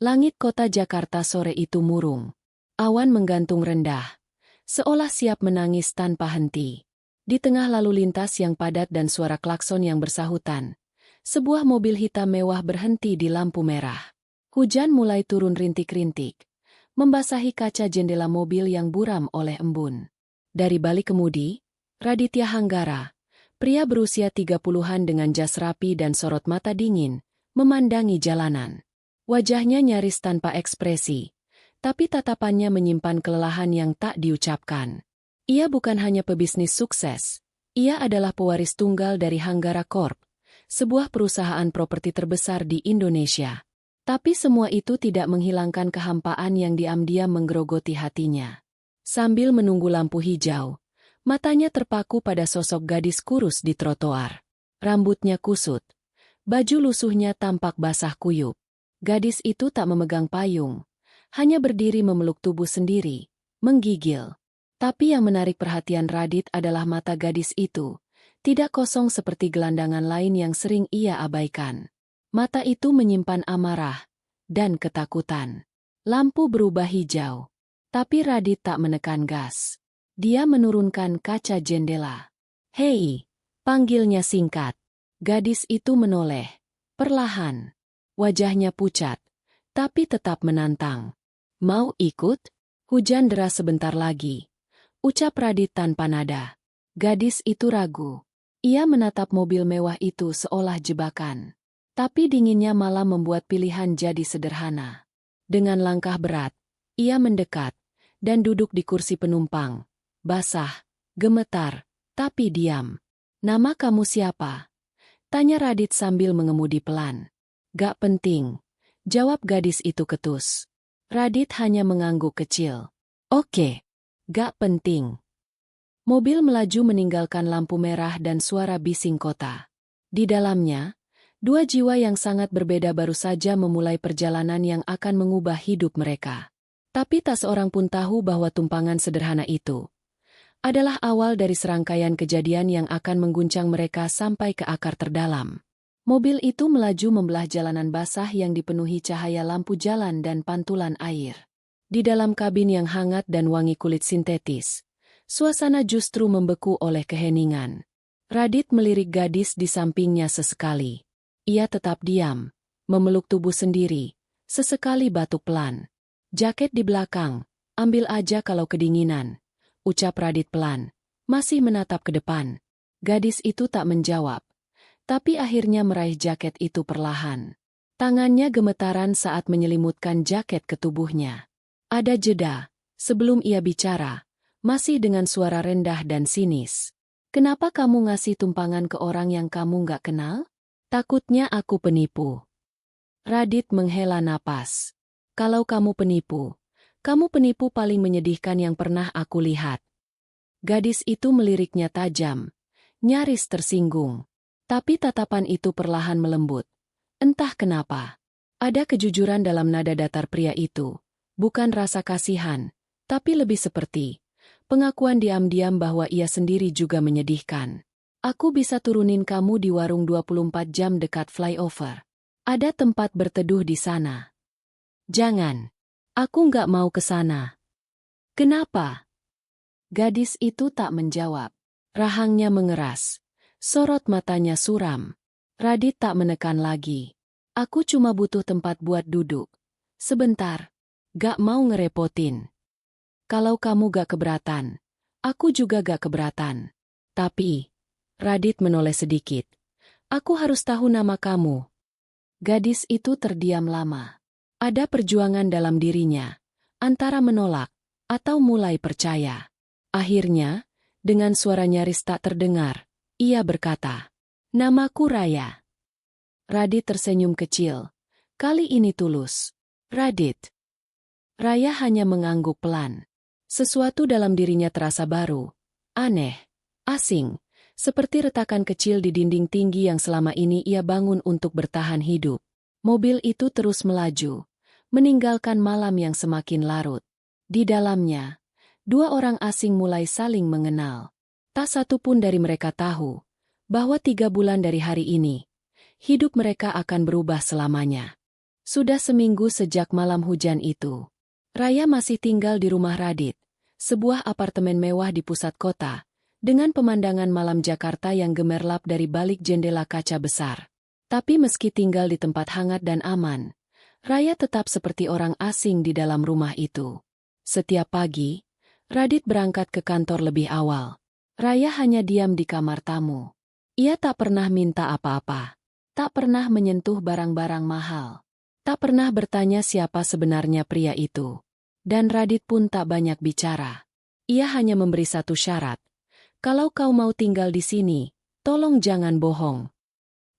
Langit kota Jakarta sore itu murung. Awan menggantung rendah, seolah siap menangis tanpa henti. Di tengah lalu lintas yang padat dan suara klakson yang bersahutan, sebuah mobil hitam mewah berhenti di lampu merah. Hujan mulai turun rintik-rintik, membasahi kaca jendela mobil yang buram oleh embun. Dari balik kemudi, Raditya Hanggara, pria berusia 30-an dengan jas rapi dan sorot mata dingin, memandangi jalanan. Wajahnya nyaris tanpa ekspresi, tapi tatapannya menyimpan kelelahan yang tak diucapkan. Ia bukan hanya pebisnis sukses, ia adalah pewaris tunggal dari Hanggara Corp, sebuah perusahaan properti terbesar di Indonesia. Tapi semua itu tidak menghilangkan kehampaan yang diam-diam menggerogoti hatinya. Sambil menunggu lampu hijau, matanya terpaku pada sosok gadis kurus di trotoar. Rambutnya kusut, baju lusuhnya tampak basah kuyup. Gadis itu tak memegang payung, hanya berdiri memeluk tubuh sendiri, menggigil. Tapi yang menarik perhatian Radit adalah mata gadis itu, tidak kosong seperti gelandangan lain yang sering ia abaikan. Mata itu menyimpan amarah dan ketakutan. Lampu berubah hijau, tapi Radit tak menekan gas. Dia menurunkan kaca jendela. "Hei," panggilnya singkat. Gadis itu menoleh, perlahan. Wajahnya pucat, tapi tetap menantang. "Mau ikut?" "Hujan deras sebentar lagi," ucap Radit tanpa nada. Gadis itu ragu. Ia menatap mobil mewah itu seolah jebakan. Tapi dinginnya malah membuat pilihan jadi sederhana. Dengan langkah berat, ia mendekat dan duduk di kursi penumpang. Basah, gemetar, tapi diam. "Nama kamu siapa?" tanya Radit sambil mengemudi pelan. "Gak penting," jawab gadis itu ketus. Radit hanya mengangguk kecil. "Oke, gak penting." Mobil melaju meninggalkan lampu merah dan suara bising kota. Di dalamnya, dua jiwa yang sangat berbeda baru saja memulai perjalanan yang akan mengubah hidup mereka. Tapi tak seorang pun tahu bahwa tumpangan sederhana itu adalah awal dari serangkaian kejadian yang akan mengguncang mereka sampai ke akar terdalam. Mobil itu melaju membelah jalanan basah yang dipenuhi cahaya lampu jalan dan pantulan air. Di dalam kabin yang hangat dan wangi kulit sintetis, suasana justru membeku oleh keheningan. Radit melirik gadis di sampingnya sesekali. Ia tetap diam, memeluk tubuh sendiri, sesekali batuk pelan. "Jaket di belakang, ambil aja kalau kedinginan," ucap Radit pelan, masih menatap ke depan. Gadis itu tak menjawab, tapi akhirnya meraih jaket itu perlahan. Tangannya gemetaran saat menyelimutkan jaket ke tubuhnya. Ada jeda, sebelum ia bicara, masih dengan suara rendah dan sinis. "Kenapa kamu ngasih tumpangan ke orang yang kamu nggak kenal?" "Takutnya aku penipu." Radit menghela napas. "Kalau kamu penipu paling menyedihkan yang pernah aku lihat." Gadis itu meliriknya tajam, nyaris tersinggung. Tapi tatapan itu perlahan melembut. Entah kenapa, ada kejujuran dalam nada datar pria itu. Bukan rasa kasihan, tapi lebih seperti pengakuan diam-diam bahwa ia sendiri juga menyedihkan. "Aku bisa turunin kamu di warung 24 jam dekat flyover. Ada tempat berteduh di sana." "Jangan. Aku nggak mau ke sana." "Kenapa?" Gadis itu tak menjawab. Rahangnya mengeras. Sorot matanya suram. Radit tak menekan lagi. "Aku cuma butuh tempat buat duduk. Sebentar. Gak mau ngerepotin. Kalau kamu gak keberatan, aku juga gak keberatan. Tapi," Radit menoleh sedikit, "aku harus tahu nama kamu." Gadis itu terdiam lama. Ada perjuangan dalam dirinya, antara menolak atau mulai percaya. Akhirnya, dengan suara nyaris tak terdengar, ia berkata, "Namaku Raya." Radit tersenyum kecil. Kali ini tulus. "Radit." Raya hanya mengangguk pelan. Sesuatu dalam dirinya terasa baru, aneh, asing, seperti retakan kecil di dinding tinggi yang selama ini ia bangun untuk bertahan hidup. Mobil itu terus melaju, meninggalkan malam yang semakin larut. Di dalamnya, dua orang asing mulai saling mengenal. Tak satu pun dari mereka tahu bahwa 3 bulan dari hari ini, hidup mereka akan berubah selamanya. Sudah seminggu sejak malam hujan itu. Raya masih tinggal di rumah Radit, sebuah apartemen mewah di pusat kota, dengan pemandangan malam Jakarta yang gemerlap dari balik jendela kaca besar. Tapi meski tinggal di tempat hangat dan aman, Raya tetap seperti orang asing di dalam rumah itu. Setiap pagi, Radit berangkat ke kantor lebih awal. Raya hanya diam di kamar tamu. Ia tak pernah minta apa-apa. Tak pernah menyentuh barang-barang mahal. Tak pernah bertanya siapa sebenarnya pria itu. Dan Radit pun tak banyak bicara. Ia hanya memberi satu syarat. Kalau kau mau tinggal di sini, tolong jangan bohong.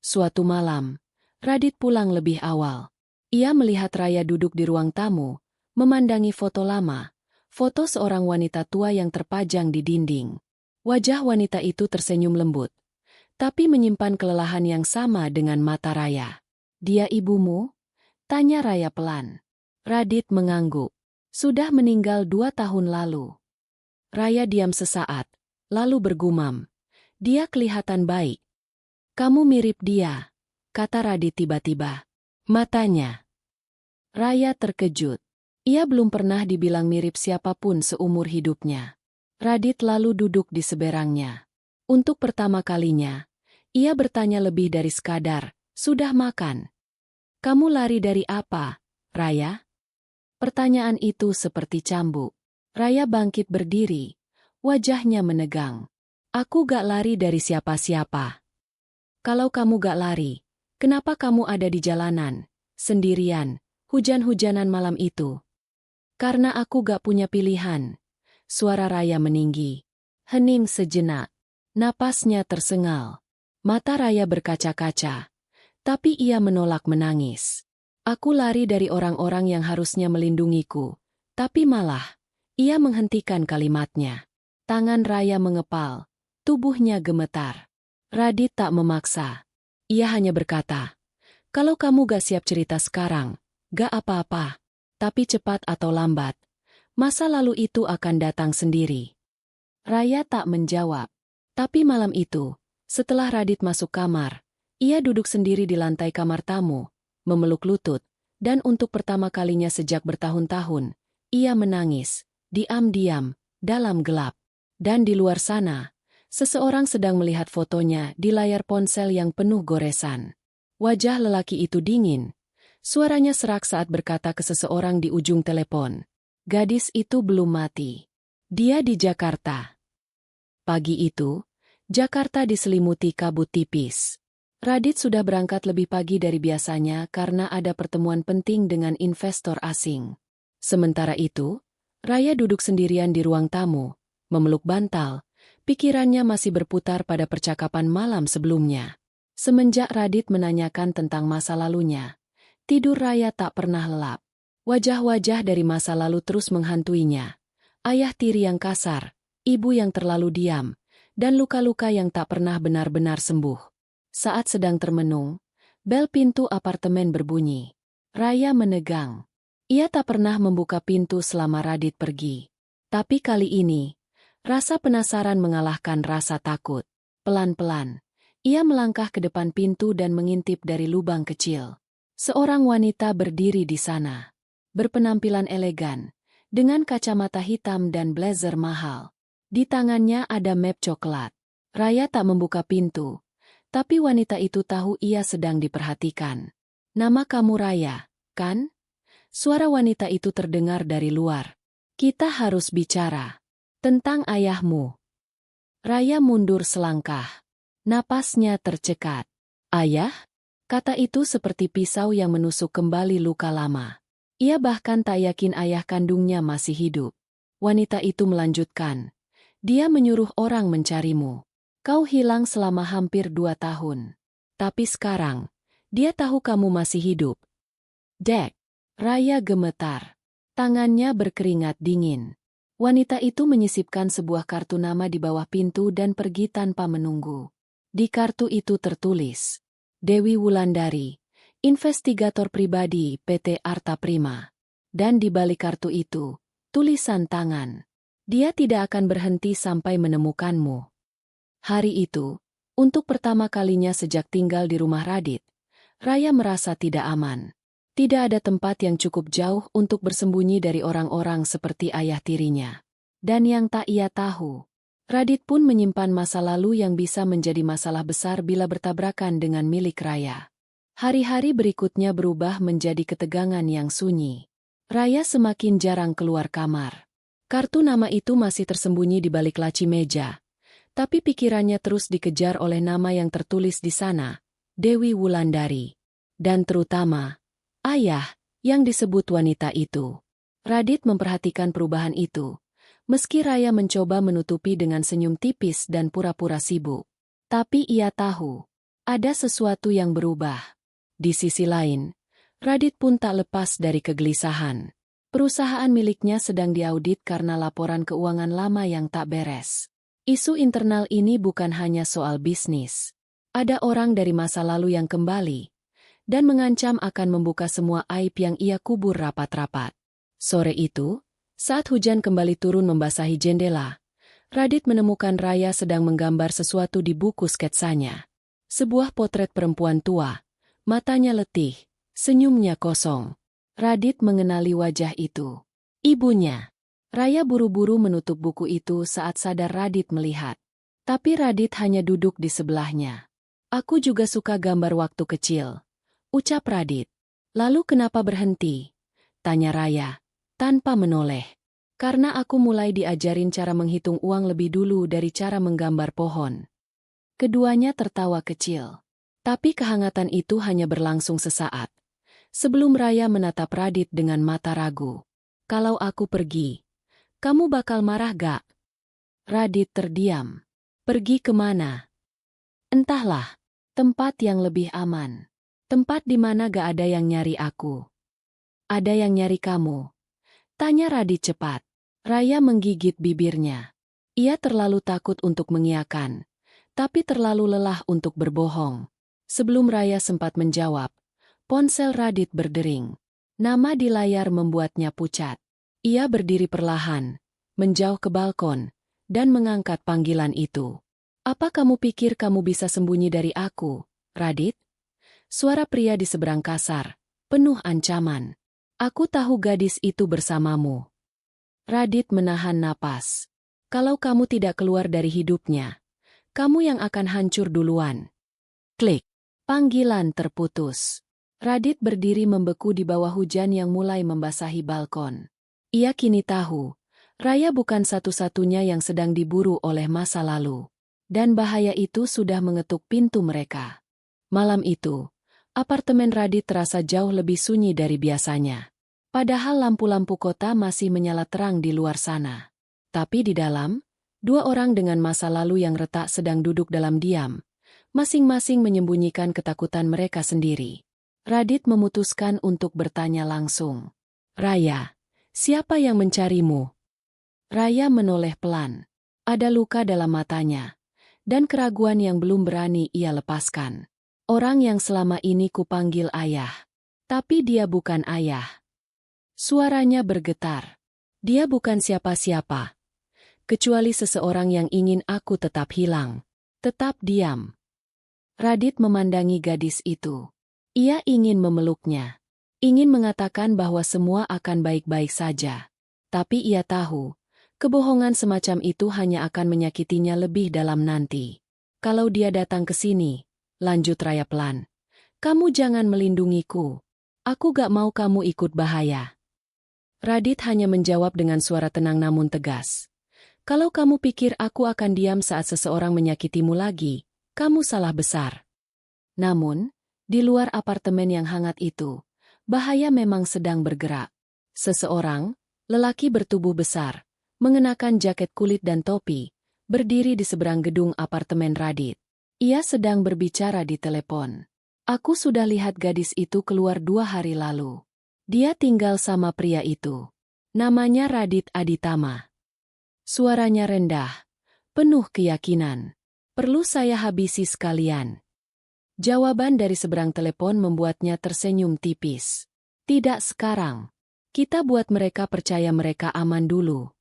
Suatu malam, Radit pulang lebih awal. Ia melihat Raya duduk di ruang tamu, memandangi foto lama, foto seorang wanita tua yang terpajang di dinding. Wajah wanita itu tersenyum lembut, tapi menyimpan kelelahan yang sama dengan mata Raya. "Dia ibumu?" tanya Raya pelan. Radit mengangguk. "Sudah meninggal 2 tahun lalu." Raya diam sesaat, lalu bergumam. "Dia kelihatan baik." "Kamu mirip dia," kata Radit tiba-tiba. Matanya. Raya terkejut. Ia belum pernah dibilang mirip siapapun seumur hidupnya. Radit lalu duduk di seberangnya. Untuk pertama kalinya, ia bertanya lebih dari sekadar, "Sudah makan?" "Kamu lari dari apa, Raya?" Pertanyaan itu seperti cambuk. Raya bangkit berdiri, wajahnya menegang. "Aku gak lari dari siapa-siapa." "Kalau kamu gak lari, kenapa kamu ada di jalanan, sendirian, hujan-hujanan malam itu?" "Karena aku gak punya pilihan." Suara Raya meninggi. Hening sejenak. Napasnya tersengal. Mata Raya berkaca-kaca. Tapi ia menolak menangis. "Aku lari dari orang-orang yang harusnya melindungiku." Tapi malah, ia menghentikan kalimatnya. Tangan Raya mengepal. Tubuhnya gemetar. Radit tak memaksa. Ia hanya berkata, "Kalau kamu gak siap cerita sekarang, gak apa-apa. Tapi cepat atau lambat, masa lalu itu akan datang sendiri." Raya tak menjawab. Tapi malam itu, setelah Radit masuk kamar, ia duduk sendiri di lantai kamar tamu, memeluk lutut, dan untuk pertama kalinya sejak bertahun-tahun, ia menangis, diam-diam, dalam gelap. Dan di luar sana, seseorang sedang melihat fotonya di layar ponsel yang penuh goresan. Wajah lelaki itu dingin. Suaranya serak saat berkata ke seseorang di ujung telepon, "Gadis itu belum mati. Dia di Jakarta." Pagi itu, Jakarta diselimuti kabut tipis. Radit sudah berangkat lebih pagi dari biasanya karena ada pertemuan penting dengan investor asing. Sementara itu, Raya duduk sendirian di ruang tamu, memeluk bantal, pikirannya masih berputar pada percakapan malam sebelumnya. Semenjak Radit menanyakan tentang masa lalunya, tidur Raya tak pernah lelap. Wajah-wajah dari masa lalu terus menghantuinya. Ayah tiri yang kasar, ibu yang terlalu diam, dan luka-luka yang tak pernah benar-benar sembuh. Saat sedang termenung, bel pintu apartemen berbunyi. Raya menegang. Ia tak pernah membuka pintu selama Radit pergi. Tapi kali ini, rasa penasaran mengalahkan rasa takut. Pelan-pelan, ia melangkah ke depan pintu dan mengintip dari lubang kecil. Seorang wanita berdiri di sana. Berpenampilan elegan, dengan kacamata hitam dan blazer mahal. Di tangannya ada map coklat. Raya tak membuka pintu, tapi wanita itu tahu ia sedang diperhatikan. "Nama kamu Raya, kan?" Suara wanita itu terdengar dari luar. "Kita harus bicara tentang ayahmu." Raya mundur selangkah. Napasnya tercekat. "Ayah?" Kata itu seperti pisau yang menusuk kembali luka lama. Ia bahkan tak yakin ayah kandungnya masih hidup. Wanita itu melanjutkan, "Dia menyuruh orang mencarimu. Kau hilang selama hampir 2 tahun. Tapi sekarang, dia tahu kamu masih hidup." "Dek." Raya gemetar. Tangannya berkeringat dingin. Wanita itu menyisipkan sebuah kartu nama di bawah pintu dan pergi tanpa menunggu. Di kartu itu tertulis, "Dewi Wulandari, investigator pribadi PT Arta Prima." Dan di balik kartu itu, tulisan tangan, "Dia tidak akan berhenti sampai menemukanmu." Hari itu, untuk pertama kalinya sejak tinggal di rumah Radit, Raya merasa tidak aman. Tidak ada tempat yang cukup jauh untuk bersembunyi dari orang-orang seperti ayah tirinya. Dan yang tak ia tahu, Radit pun menyimpan masa lalu yang bisa menjadi masalah besar bila bertabrakan dengan milik Raya. Hari-hari berikutnya berubah menjadi ketegangan yang sunyi. Raya semakin jarang keluar kamar. Kartu nama itu masih tersembunyi di balik laci meja, tapi pikirannya terus dikejar oleh nama yang tertulis di sana, Dewi Wulandari. Dan terutama, ayah, yang disebut wanita itu. Radit memperhatikan perubahan itu, meski Raya mencoba menutupi dengan senyum tipis dan pura-pura sibuk. Tapi ia tahu, ada sesuatu yang berubah. Di sisi lain, Radit pun tak lepas dari kegelisahan. Perusahaan miliknya sedang diaudit karena laporan keuangan lama yang tak beres. Isu internal ini bukan hanya soal bisnis. Ada orang dari masa lalu yang kembali dan mengancam akan membuka semua aib yang ia kubur rapat-rapat. Sore itu, saat hujan kembali turun membasahi jendela, Radit menemukan Raya sedang menggambar sesuatu di buku sketsanya. Sebuah potret perempuan tua, matanya letih, senyumnya kosong. Radit mengenali wajah itu. Ibunya. Raya buru-buru menutup buku itu saat sadar Radit melihat. Tapi Radit hanya duduk di sebelahnya. Aku juga suka gambar waktu kecil, ucap Radit. Lalu kenapa berhenti? Tanya Raya, tanpa menoleh. Karena aku mulai diajarin cara menghitung uang lebih dulu dari cara menggambar pohon. Keduanya tertawa kecil. Tapi kehangatan itu hanya berlangsung sesaat. Sebelum Raya menatap Radit dengan mata ragu. Kalau aku pergi, kamu bakal marah gak? Radit terdiam. Pergi kemana? Entahlah, tempat yang lebih aman. Tempat di mana gak ada yang nyari aku. Ada yang nyari kamu? Tanya Radit cepat. Raya menggigit bibirnya. Ia terlalu takut untuk mengiyakan, tapi terlalu lelah untuk berbohong. Sebelum Raya sempat menjawab, ponsel Radit berdering. Nama di layar membuatnya pucat. Ia berdiri perlahan, menjauh ke balkon, dan mengangkat panggilan itu. Apa kamu pikir kamu bisa sembunyi dari aku, Radit? Suara pria di seberang kasar, penuh ancaman. Aku tahu gadis itu bersamamu. Radit menahan napas. Kalau kamu tidak keluar dari hidupnya, kamu yang akan hancur duluan. Klik. Panggilan terputus. Radit berdiri membeku di bawah hujan yang mulai membasahi balkon. Ia kini tahu, Raya bukan satu-satunya yang sedang diburu oleh masa lalu. Dan bahaya itu sudah mengetuk pintu mereka. Malam itu, apartemen Radit terasa jauh lebih sunyi dari biasanya. Padahal lampu-lampu kota masih menyala terang di luar sana. Tapi di dalam, dua orang dengan masa lalu yang retak sedang duduk dalam diam, masing-masing menyembunyikan ketakutan mereka sendiri. Radit memutuskan untuk bertanya langsung. Raya, siapa yang mencarimu? Raya menoleh pelan. Ada luka dalam matanya, dan keraguan yang belum berani ia lepaskan. Orang yang selama ini kupanggil ayah. Tapi dia bukan ayah. Suaranya bergetar. Dia bukan siapa-siapa. Kecuali seseorang yang ingin aku tetap hilang. Tetap diam. Radit memandangi gadis itu. Ia ingin memeluknya. Ingin mengatakan bahwa semua akan baik-baik saja. Tapi ia tahu, kebohongan semacam itu hanya akan menyakitinya lebih dalam nanti. Kalau dia datang ke sini, lanjut Raya pelan. Kamu jangan melindungiku. Aku gak mau kamu ikut bahaya. Radit hanya menjawab dengan suara tenang namun tegas. Kalau kamu pikir aku akan diam saat seseorang menyakitimu lagi, kamu salah besar. Namun, di luar apartemen yang hangat itu, bahaya memang sedang bergerak. Seseorang, lelaki bertubuh besar, mengenakan jaket kulit dan topi, berdiri di seberang gedung apartemen Radit. Ia sedang berbicara di telepon. Aku sudah lihat gadis itu keluar 2 hari lalu. Dia tinggal sama pria itu. Namanya Radit Aditama. Suaranya rendah, penuh keyakinan. Perlu saya habisi sekalian. Jawaban dari seberang telepon membuatnya tersenyum tipis. Tidak sekarang. Kita buat mereka percaya mereka aman dulu.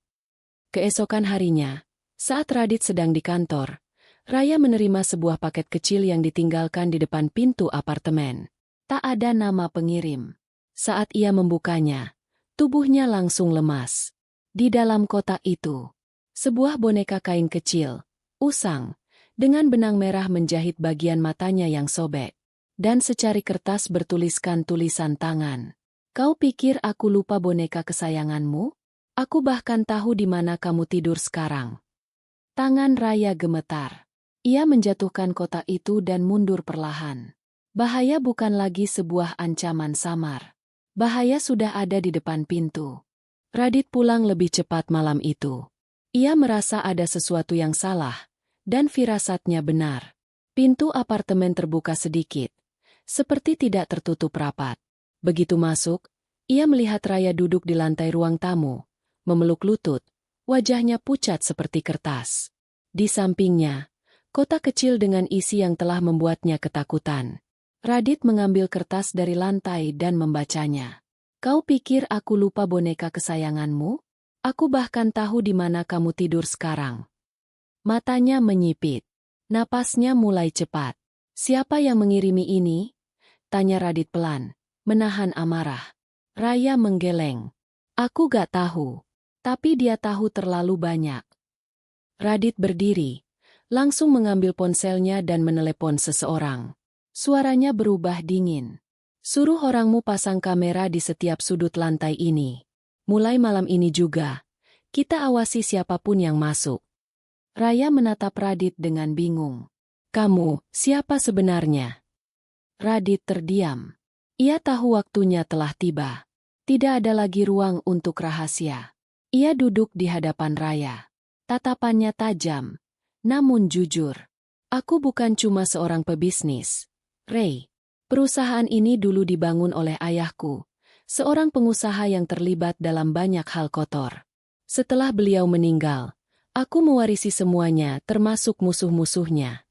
Keesokan harinya, saat Radit sedang di kantor, Raya menerima sebuah paket kecil yang ditinggalkan di depan pintu apartemen. Tak ada nama pengirim. Saat ia membukanya, tubuhnya langsung lemas. Di dalam kotak itu, sebuah boneka kain kecil, usang, dengan benang merah menjahit bagian matanya yang sobek. Dan secari kertas bertuliskan tulisan tangan. Kau pikir aku lupa boneka kesayanganmu? Aku bahkan tahu di mana kamu tidur sekarang. Tangan Raya gemetar. Ia menjatuhkan kotak itu dan mundur perlahan. Bahaya bukan lagi sebuah ancaman samar. Bahaya sudah ada di depan pintu. Radit pulang lebih cepat malam itu. Ia merasa ada sesuatu yang salah, dan firasatnya benar. Pintu apartemen terbuka sedikit, seperti tidak tertutup rapat. Begitu masuk, ia melihat Raya duduk di lantai ruang tamu, memeluk lutut, wajahnya pucat seperti kertas. Di sampingnya, kotak kecil dengan isi yang telah membuatnya ketakutan. Radit mengambil kertas dari lantai dan membacanya. Kau pikir aku lupa boneka kesayanganmu? Aku bahkan tahu di mana kamu tidur sekarang. Matanya menyipit. Napasnya mulai cepat. Siapa yang mengirimi ini? Tanya Radit pelan, menahan amarah. Raya menggeleng. Aku gak tahu. Tapi dia tahu terlalu banyak. Radit berdiri, langsung mengambil ponselnya dan menelepon seseorang. Suaranya berubah dingin. Suruh orangmu pasang kamera di setiap sudut lantai ini. Mulai malam ini juga, kita awasi siapapun yang masuk. Raya menatap Radit dengan bingung. Kamu, siapa sebenarnya? Radit terdiam. Ia tahu waktunya telah tiba. Tidak ada lagi ruang untuk rahasia. Ia duduk di hadapan Raya. Tatapannya tajam, namun jujur. Aku bukan cuma seorang pebisnis. Ray, perusahaan ini dulu dibangun oleh ayahku, seorang pengusaha yang terlibat dalam banyak hal kotor. Setelah beliau meninggal, aku mewarisi semuanya termasuk musuh-musuhnya.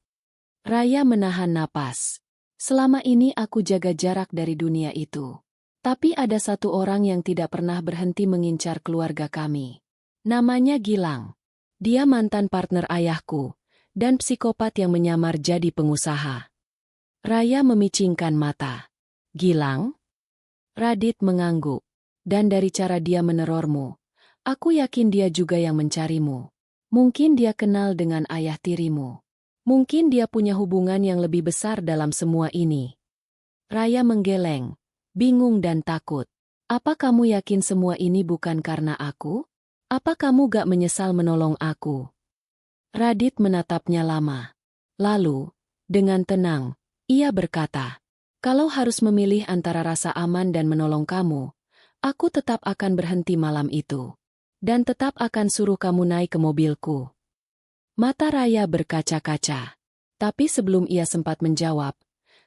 Raya menahan napas. Selama ini aku jaga jarak dari dunia itu. Tapi ada satu orang yang tidak pernah berhenti mengincar keluarga kami. Namanya Gilang. Dia mantan partner ayahku, dan psikopat yang menyamar jadi pengusaha. Raya memicingkan mata. Gilang? Radit mengangguk. Dan dari cara dia menerormu, aku yakin dia juga yang mencarimu. Mungkin dia kenal dengan ayah tirimu. Mungkin dia punya hubungan yang lebih besar dalam semua ini. Raya menggeleng, bingung dan takut. Apa kamu yakin semua ini bukan karena aku? Apa kamu gak menyesal menolong aku? Radit menatapnya lama. Lalu, dengan tenang, ia berkata, kalau harus memilih antara rasa aman dan menolong kamu, aku tetap akan berhenti malam itu. Dan tetap akan suruh kamu naik ke mobilku. Mata Raya berkaca-kaca. Tapi sebelum ia sempat menjawab,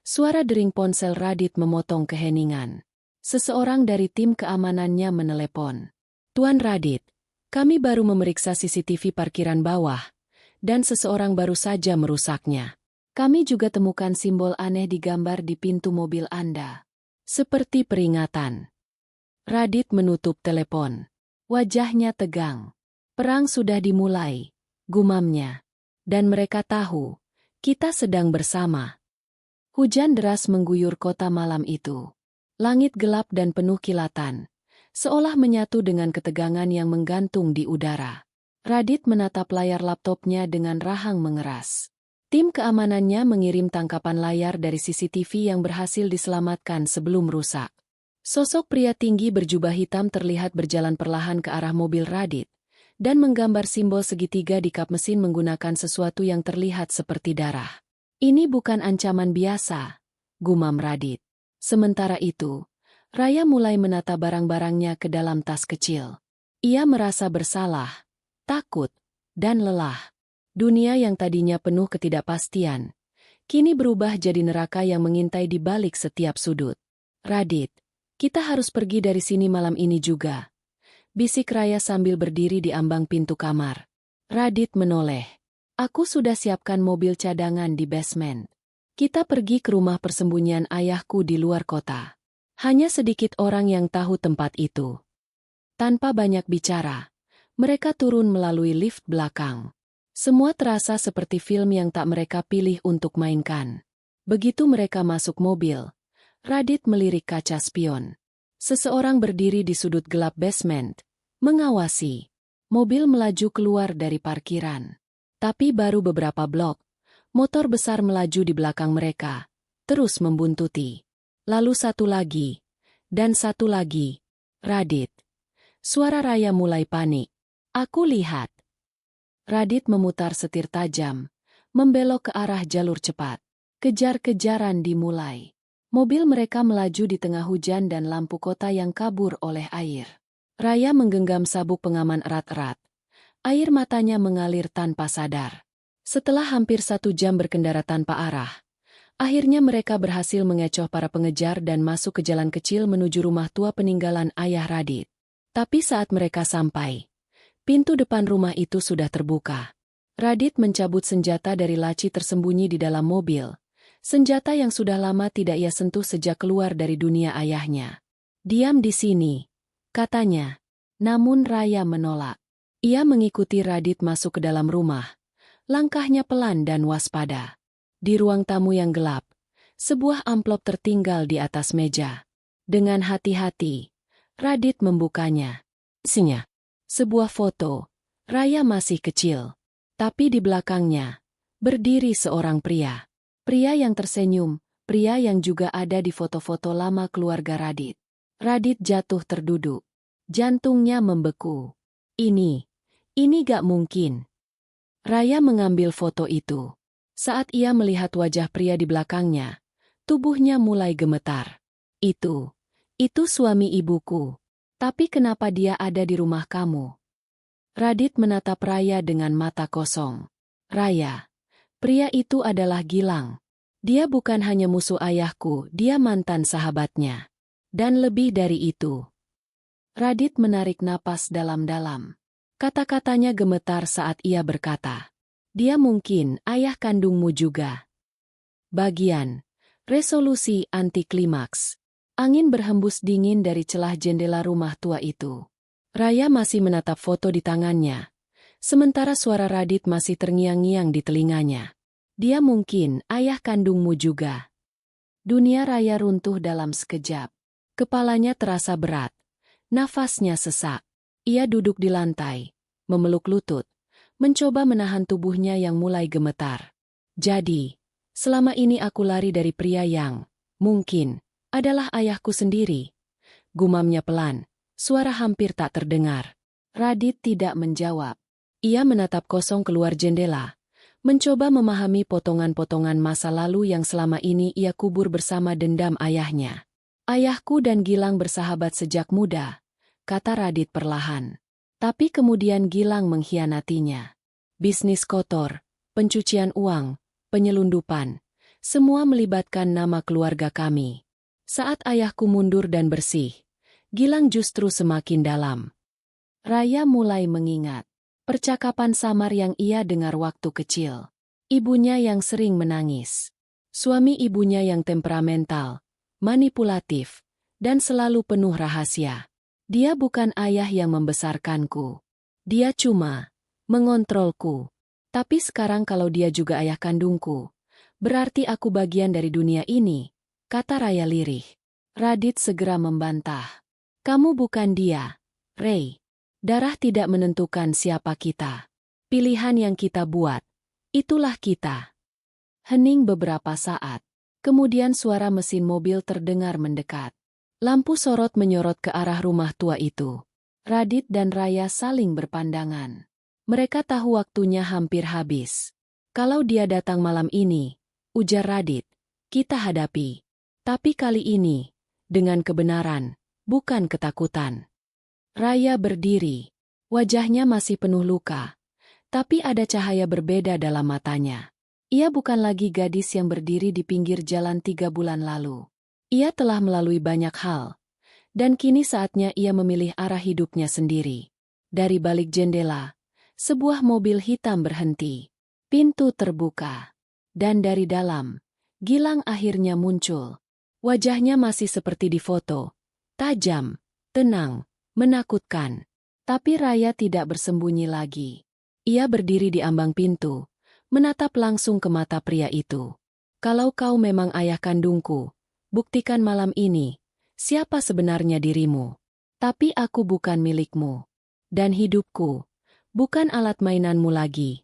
suara dering ponsel Radit memotong keheningan. Seseorang dari tim keamanannya menelepon. Tuan Radit, kami baru memeriksa CCTV parkiran bawah, dan seseorang baru saja merusaknya. Kami juga temukan simbol aneh digambar di pintu mobil Anda. Seperti peringatan. Radit menutup telepon. Wajahnya tegang. Perang sudah dimulai, gumamnya. Dan mereka tahu, kita sedang bersama. Hujan deras mengguyur kota malam itu. Langit gelap dan penuh kilatan, seolah menyatu dengan ketegangan yang menggantung di udara. Radit menatap layar laptopnya dengan rahang mengeras. Tim keamanannya mengirim tangkapan layar dari CCTV yang berhasil diselamatkan sebelum rusak. Sosok pria tinggi berjubah hitam terlihat berjalan perlahan ke arah mobil Radit, dan menggambar simbol segitiga di kap mesin menggunakan sesuatu yang terlihat seperti darah. Ini bukan ancaman biasa, gumam Radit. Sementara itu, Raya mulai menata barang-barangnya ke dalam tas kecil. Ia merasa bersalah, takut, dan lelah. Dunia yang tadinya penuh ketidakpastian, kini berubah jadi neraka yang mengintai di balik setiap sudut. Radit, kita harus pergi dari sini malam ini juga. Bisik Raya sambil berdiri di ambang pintu kamar. Radit menoleh. Aku sudah siapkan mobil cadangan di basement. Kita pergi ke rumah persembunyian ayahku di luar kota. Hanya sedikit orang yang tahu tempat itu. Tanpa banyak bicara, mereka turun melalui lift belakang. Semua terasa seperti film yang tak mereka pilih untuk mainkan. Begitu mereka masuk mobil, Radit melirik kaca spion. Seseorang berdiri di sudut gelap basement, mengawasi. Mobil melaju keluar dari parkiran. Tapi baru beberapa blok, motor besar melaju di belakang mereka, terus membuntuti. Lalu satu lagi, dan satu lagi. Radit. Suara Raya mulai panik. Aku lihat. Radit memutar setir tajam, membelok ke arah jalur cepat. Kejar-kejaran dimulai. Mobil mereka melaju di tengah hujan dan lampu kota yang kabur oleh air. Raya menggenggam sabuk pengaman erat-erat. Air matanya mengalir tanpa sadar. Setelah hampir 1 jam berkendara tanpa arah, akhirnya mereka berhasil mengecoh para pengejar dan masuk ke jalan kecil menuju rumah tua peninggalan ayah Radit. Tapi saat mereka sampai, pintu depan rumah itu sudah terbuka. Radit mencabut senjata dari laci tersembunyi di dalam mobil. Senjata yang sudah lama tidak ia sentuh sejak keluar dari dunia ayahnya. Diam di sini, katanya. Namun Raya menolak. Ia mengikuti Radit masuk ke dalam rumah. Langkahnya pelan dan waspada. Di ruang tamu yang gelap, sebuah amplop tertinggal di atas meja. Dengan hati-hati, Radit membukanya. Isinya, sebuah foto. Raya masih kecil. Tapi di belakangnya, berdiri seorang pria. Pria yang tersenyum, pria yang juga ada di foto-foto lama keluarga Radit. Radit jatuh terduduk. Jantungnya membeku. Ini gak mungkin. Raya mengambil foto itu. Saat ia melihat wajah pria di belakangnya, tubuhnya mulai gemetar. Itu suami ibuku. Tapi kenapa dia ada di rumah kamu? Radit menatap Raya dengan mata kosong. Raya, pria itu adalah Gilang. Dia bukan hanya musuh ayahku, dia mantan sahabatnya. Dan lebih dari itu. Radit menarik napas dalam-dalam. Kata-katanya gemetar saat ia berkata, dia mungkin ayah kandungmu juga. Bagian resolusi anti-klimaks. Angin berhembus dingin dari celah jendela rumah tua itu. Raya masih menatap foto di tangannya, sementara suara Radit masih terngiang-ngiang di telinganya. Dia mungkin ayah kandungmu juga. Dunia Raya runtuh dalam sekejap. Kepalanya terasa berat, nafasnya sesak. Ia duduk di lantai, memeluk lutut, mencoba menahan tubuhnya yang mulai gemetar. Jadi, selama ini aku lari dari pria yang, mungkin, adalah ayahku sendiri. Gumamnya pelan, suara hampir tak terdengar. Radit tidak menjawab. Ia menatap kosong keluar jendela, mencoba memahami potongan-potongan masa lalu yang selama ini ia kubur bersama dendam ayahnya. Ayahku dan Gilang bersahabat sejak muda, kata Radit perlahan. Tapi kemudian Gilang mengkhianatinya. Bisnis kotor, pencucian uang, penyelundupan, semua melibatkan nama keluarga kami. Saat ayahku mundur dan bersih, Gilang justru semakin dalam. Raya mulai mengingat percakapan samar yang ia dengar waktu kecil. Ibunya yang sering menangis. Suami ibunya yang temperamental, manipulatif, dan selalu penuh rahasia. Dia bukan ayah yang membesarkanku. Dia cuma mengontrolku. Tapi sekarang kalau dia juga ayah kandungku, berarti aku bagian dari dunia ini, kata Raya lirih. Radit segera membantah. Kamu bukan dia, Ray. Darah tidak menentukan siapa kita. Pilihan yang kita buat, itulah kita. Hening beberapa saat. Kemudian suara mesin mobil terdengar mendekat. Lampu sorot menyorot ke arah rumah tua itu. Radit dan Raya saling berpandangan. Mereka tahu waktunya hampir habis. Kalau dia datang malam ini, ujar Radit, kita hadapi. Tapi kali ini, dengan kebenaran, bukan ketakutan. Raya berdiri. Wajahnya masih penuh luka. Tapi ada cahaya berbeda dalam matanya. Ia bukan lagi gadis yang berdiri di pinggir jalan 3 bulan lalu. Ia telah melalui banyak hal. Dan kini saatnya ia memilih arah hidupnya sendiri. Dari balik jendela, sebuah mobil hitam berhenti. Pintu terbuka. Dan dari dalam, Gilang akhirnya muncul. Wajahnya masih seperti di foto. Tajam, tenang, menakutkan. Tapi Raya tidak bersembunyi lagi. Ia berdiri di ambang pintu, menatap langsung ke mata pria itu. Kalau kau memang ayah kandungku, buktikan malam ini, siapa sebenarnya dirimu. Tapi aku bukan milikmu. Dan hidupku bukan alat mainanmu lagi.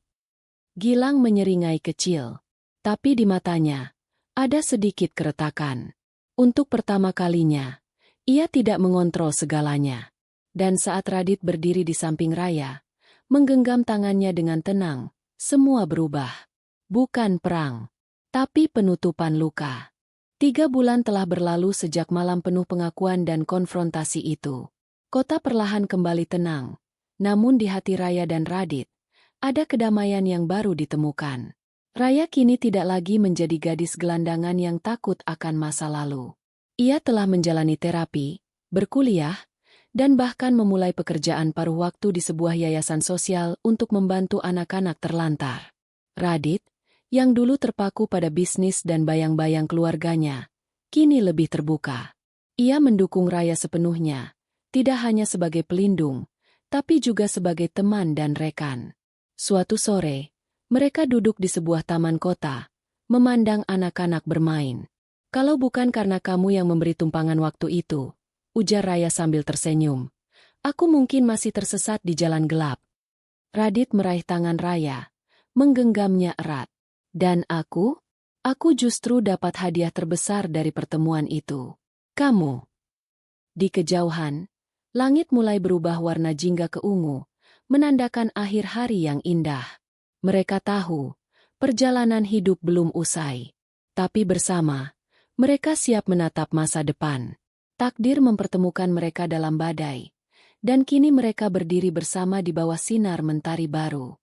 Gilang menyeringai kecil. Tapi di matanya ada sedikit keretakan. Untuk pertama kalinya, ia tidak mengontrol segalanya. Dan saat Radit berdiri di samping Raya, menggenggam tangannya dengan tenang, semua berubah. Bukan perang, tapi penutupan luka. 3 bulan telah berlalu sejak malam penuh pengakuan dan konfrontasi itu. Kota perlahan kembali tenang, namun di hati Raya dan Radit, ada kedamaian yang baru ditemukan. Raya kini tidak lagi menjadi gadis gelandangan yang takut akan masa lalu. Ia telah menjalani terapi, berkuliah, dan bahkan memulai pekerjaan paruh waktu di sebuah yayasan sosial untuk membantu anak-anak terlantar. Radit, yang dulu terpaku pada bisnis dan bayang-bayang keluarganya, kini lebih terbuka. Ia mendukung Raya sepenuhnya, tidak hanya sebagai pelindung, tapi juga sebagai teman dan rekan. Suatu sore, mereka duduk di sebuah taman kota, memandang anak-anak bermain. "Kalau bukan karena kamu yang memberi tumpangan waktu itu," ujar Raya sambil tersenyum, "aku mungkin masih tersesat di jalan gelap." Radit meraih tangan Raya, menggenggamnya erat. "Dan aku justru dapat hadiah terbesar dari pertemuan itu. Kamu." Di kejauhan, langit mulai berubah warna jingga ke ungu, menandakan akhir hari yang indah. Mereka tahu, perjalanan hidup belum usai. Tapi bersama, mereka siap menatap masa depan. Takdir mempertemukan mereka dalam badai, dan kini mereka berdiri bersama di bawah sinar mentari baru.